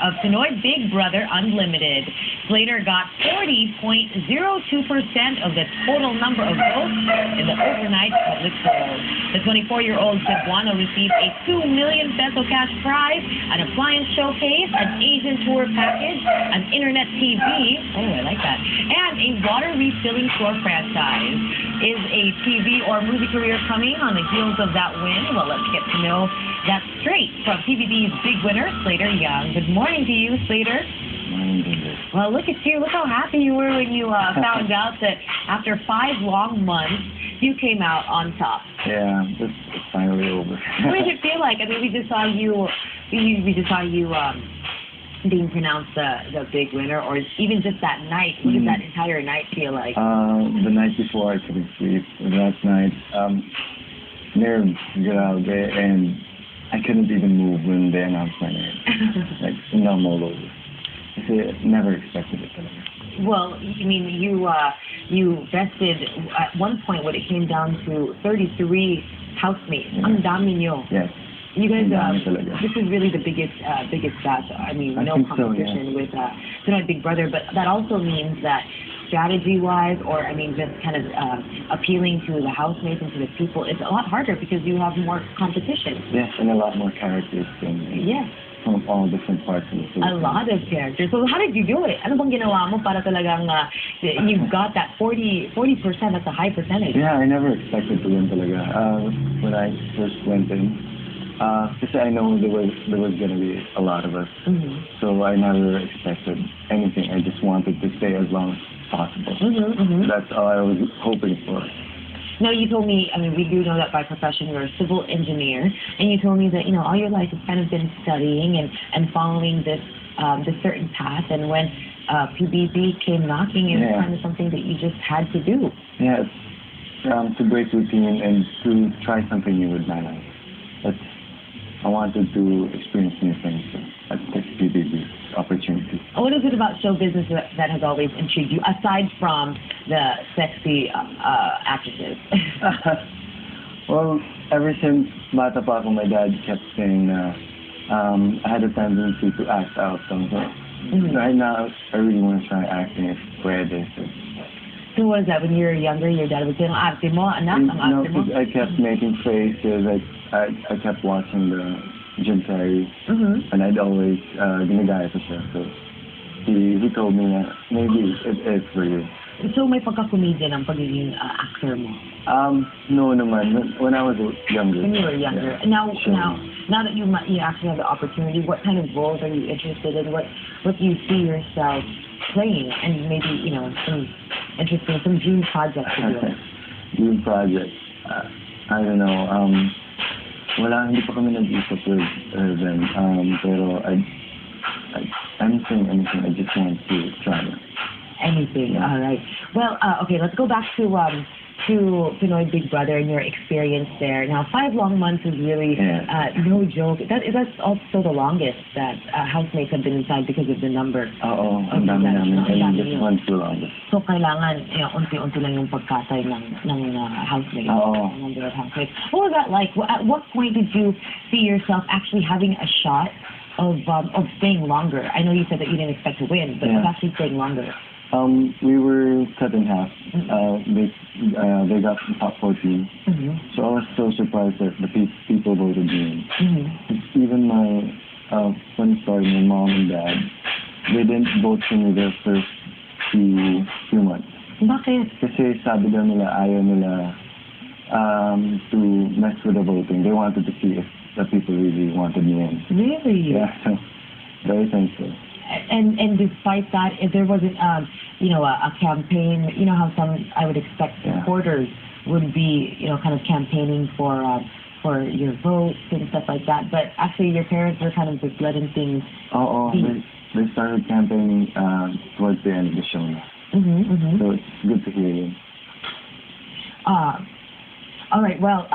of Pinoy Big Brother Unlimited. Slater got 40.02% of the total number of votes in the overnight public poll. The 24-year-old Cebuano received a 2 million peso cash prize, an appliance showcase, an Asian tour package, an internet TV, oh, I like that, and a water refilling store franchise. Is a TV or movie career coming on the heels of that win? Well, let's get to know that straight from TVB's big winner, Slater Young. Good morning to you, Slater. Well, look at you. Look how happy you were when you found out that after 5 long months, you came out on top. Yeah, it's finally over. What did it feel like? I mean, we just saw you being pronounced the big winner, or even just that night. What did that entire night feel like? The night before, I couldn't sleep. Last night, nerves grabe, and I couldn't even move when they announced my name. Like, numb all over. I never expected it. Well, I mean, you vested at one point when it came down to 33 housemates. Ang dami nyo. Yes. You guys, this is really the biggest batch. I mean, no competition with Pinoy Big Brother, but that also means that strategy-wise, or I mean, just kind of appealing to the housemates and to the people, it's a lot harder because you have more competition. Yes, and a lot more characters from all different parts of the city. A lot of characters. So how did you do it? Ano bang ginawa mo para talagang you got that 40%? That's a high percentage. Yeah, I never expected to win talaga. When I first went in. Because I know there was going to be a lot of us, so I never expected anything. I just wanted to stay as long as possible. That's all I was hoping for. Now, you told me, I mean, we do know that by profession you're a civil engineer, and you told me that, you know, all your life you've kind of been studying and following this certain path, and when PBB came knocking, it was kind of something that you just had to do. Yeah, to break routine and to try something new with my life. I wanted to experience new things at this PBB opportunity. What is it about show business that has always intrigued you, aside from the sexy actresses? Well, ever since bata pa ako, my dad kept saying I had a tendency to act out. So right now, I really want to try acting if pwede. So what is that? When you were younger, your dad would say, arte mo, anak, ang arte mo? I kept making faces. I kept watching the Jim Carrey, and I'd always ginagaya ko siya. So he told me that maybe it's for you. So may pagka-comedian ang pagiging actor mo? No naman. When I was younger. When you were younger. Yeah. Now that you actually have the opportunity, what kind of roles are you interested in? What do you see yourself playing? And maybe, you know, some dream projects to do. Dream projects? I don't know. Hindi pa kami nag-isip with them. Pero anything, I just want to try it. Anything, all right. Well, okay, let's go back to Pinoy Big Brother and your experience there. Now, 5 long months is really no joke. That's also the longest that housemates have been inside because of the number. Ang dami namin. And this one's the longest. So, kailangan, unti-unti lang yung pagkasay ng housemates. Number of housemates. What was that like? At what point did you see yourself actually having a shot of staying longer? I know you said that you didn't expect to win, but of actually staying longer. We were cut in half. They got the top 14. So I was so surprised that the people voted me in. Even my funny story, my mom and dad, they didn't vote for me their first few months. Bakit? Kasi sabi daw nila ayaw nila to mess with the voting. They wanted to see if the people really wanted me in. Really? Yeah, so very thankful. And despite that, if there wasn't, a campaign, you know how I would expect supporters would be, kind of campaigning for your votes and stuff like that. But actually, your parents were kind of just letting things be. They started campaigning towards the end of the show. So it's good to hear you. All right. Well,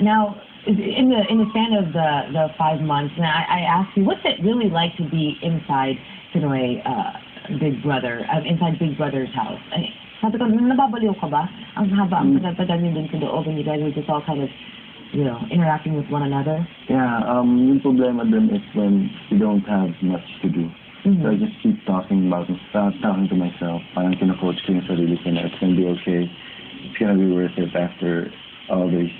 now. In the span of the 5 months, and I asked you, what's it really like to be inside Pinoy Big Brother, inside Big Brother's house? Sabi ko, nababaliw ka ba? Ang haba, ang tagal-tagal niyo din sa loob, and you guys were just all kind of you know, interacting with one another? Yeah, yung problema dun is when you don't have much to do. So I just keep talking to myself. Parang kina-coach ko yung sarili ko na it's gonna be okay. It's gonna be worth it after all these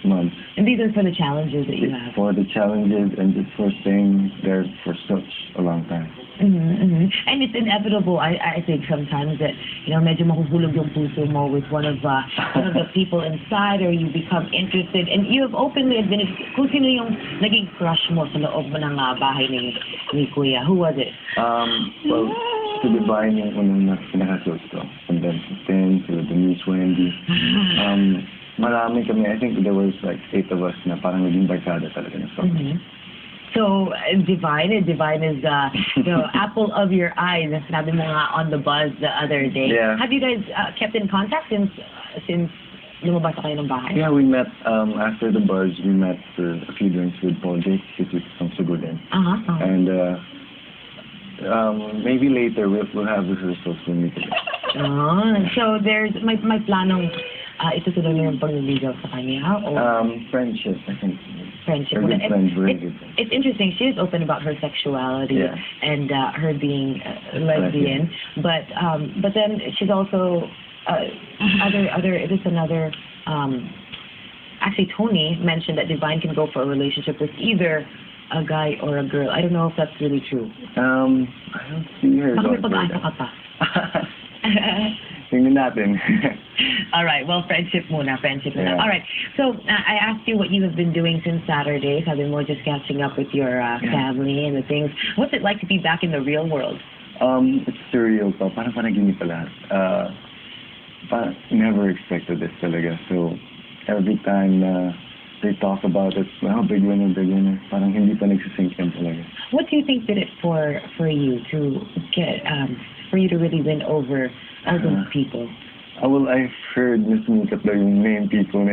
months. And these are for the challenges that you have. For the challenges and just for staying there for such a long time. And it's inevitable, I think, sometimes that, you know, medyo mahuhulog yung puso mo with one of the people inside, or you become interested. And you have openly admitted kung sino yung naging crush mo sa loob ng bahay ni Kuya. Who was it? Well, to Divine yung unang pinaka-close ko. And then to Tim, to Denise, Wendy. Marami kami. I think there was like 8 of us na parang naging barkada talaga na sobrang. So, Divine is you know, apple of your eye. Na sinabi mo nga on the buzz the other day. Yeah. Have you guys kept in contact since lumabas na kayo ng bahay? Yeah, we met after the buzz. We met for a few drinks with Paul Jake, because it's from Suguden. And maybe later we'll have rehearsals when we meet again. So there's my planong itutuloy mo yung pagliligaw sa kanya, or friendship, I think. Friendship. Very good. It's interesting. She is open about her sexuality and her being lesbian, but then she's also actually Tony mentioned that Divine can go for a relationship with either a guy or a girl. I don't know if that's really true. I don't see her. Baka may pag-asa ka pa. Tingnan natin. All right. Well, friendship muna. Yeah. All right. So, I asked you what you have been doing since Saturday. Sabi mo, just catching up with your family and the things. What's it like to be back in the real world? It's surreal pa. Parang panaginip pa lahat. Never expected this talaga. So, every time they talk about it, well, big winner. Parang hindi pa nagsisink in talaga. What do you think did it for you to get, for you to really win over all those people? Well, I've heard Miss Makeup daw yung name people.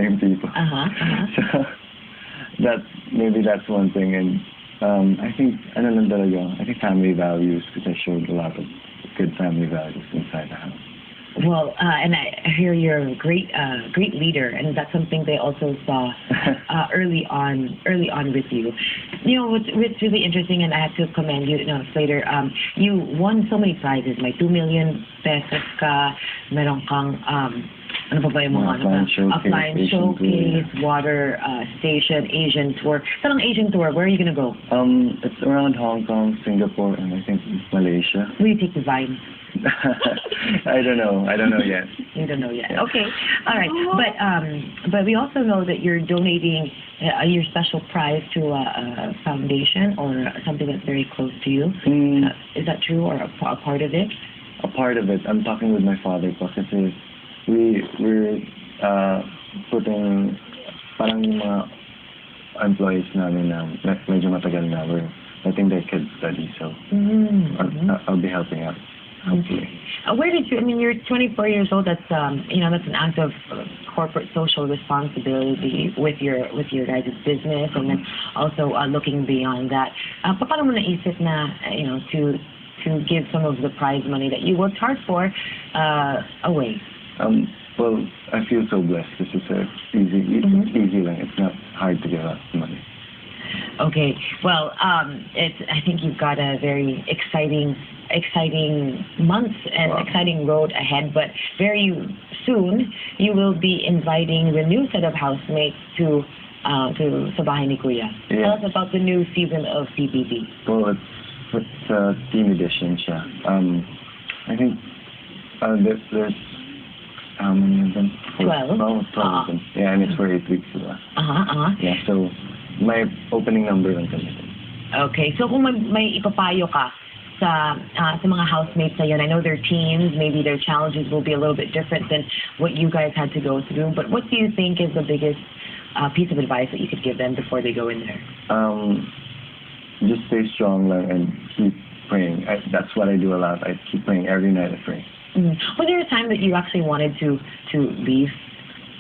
So, that's one thing. And I think, I think family values, because I showed a lot of good family values inside the house. Well, and I hear you're a great leader, and that's something they also saw early on with you. You know, what's really interesting, and I have to commend you, Slater, you won so many prizes. May 2 million pesos ka, meron kang, ano pa ba yung mga appliance showcase, water station, Asian tour. Saan ang Asian tour? Where are you going to go? It's around Hong Kong, Singapore, and I think Malaysia. Will you take the Vine? I don't know yet. You don't know yet. Okay. All right. But we also know that you're donating your special prize to a foundation or something that's very close to you. Is that true, or a part of it? A part of it. I'm talking with my father because we're putting parang yung mga employees namin na medyo matagal na, we're letting their kids study, so I'll be helping out. Okay. Where did you? I mean, you're 24 years old. That's that's an act of corporate social responsibility with your guys' business, and then also looking beyond that. Paano mo naisip na to give some of the prize money that you worked hard for away? Well, I feel so blessed. This is easy lang. It's not hard to give out money. Okay. Well, I think you've got a very exciting months and exciting road ahead, but very soon you will be inviting the new set of housemates to sa bahay ni Kuya. Tell us about the new season of PBB. Well, it's a team edition siya. I think there's how many of them? 12. 12 of them. Yeah, and it's for 8 weeks. Yeah, so my opening number lang kami. Okay, so kung may ipapayo ka sa mga housemates na yun, I know their teams, maybe their challenges will be a little bit different than what you guys had to go through, but what do you think is the biggest piece of advice that you could give them before they go in there? Just stay strong and keep praying. That's what I do a lot. I keep praying every night. I pray. Was there a time that you actually wanted to leave?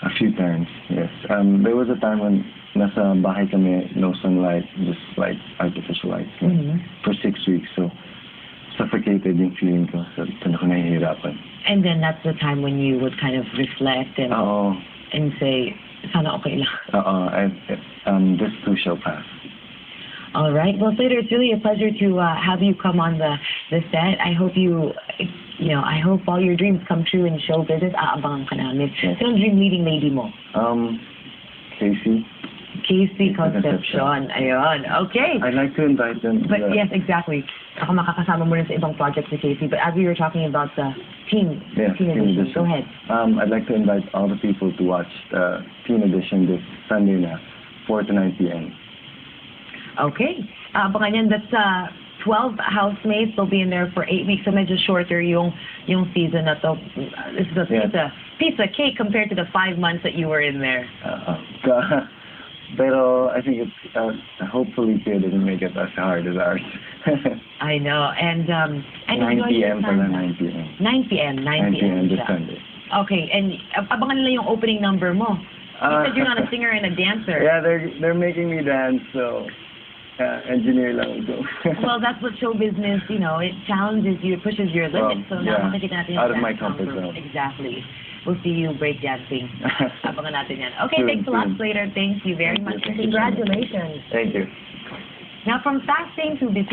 A few times, yes. There was a time when nasa bahay kami, no sunlight, just like artificial lights for 6 weeks. So suffocated yung feeling ko. So doon ako nahihirapan. And then that's the time when you would kind of reflect and say, Sana okay lang. This too shall pass. All right. Well, Slater, it's really a pleasure to have you come on the set. I hope I hope all your dreams come true in show business. Aabangan ka namin. Sinong dream leading lady mo? Casey Concepcion. Ayun. Okay. I'd like to invite them. But yes, exactly. Ako makakasama mo rin sa ibang projects ni Casey. But as we were talking about the teen edition, go ahead. I'd like to invite all the people to watch the teen edition this Sunday na, 4 to 9 p.m. Okay. Abangan yan. That's 12 housemates. They'll be in there for 8 weeks. So medyo shorter yung season na to. This is a piece of cake compared to the 5 months that you were in there. Pero I think it's hopefully Pia doesn't make it as hard as ours. I know. And 9 p.m. pala, 9 p.m. 9 p.m. 9 p.m. this Sunday. Okay. And abangan nila yung opening number mo. You said you're not a singer and a dancer. Yeah, they're making me dance, so engineer lang go. Well, that's what show business, it challenges you, it pushes your limits. So now makikita natin yung out of my comfort zone. Exactly. We'll see you breakdancing. Abangan natin yan. Okay, thanks a lot, Slater. Thank you very much. Congratulations. Thank you. Now, from fasting to busy.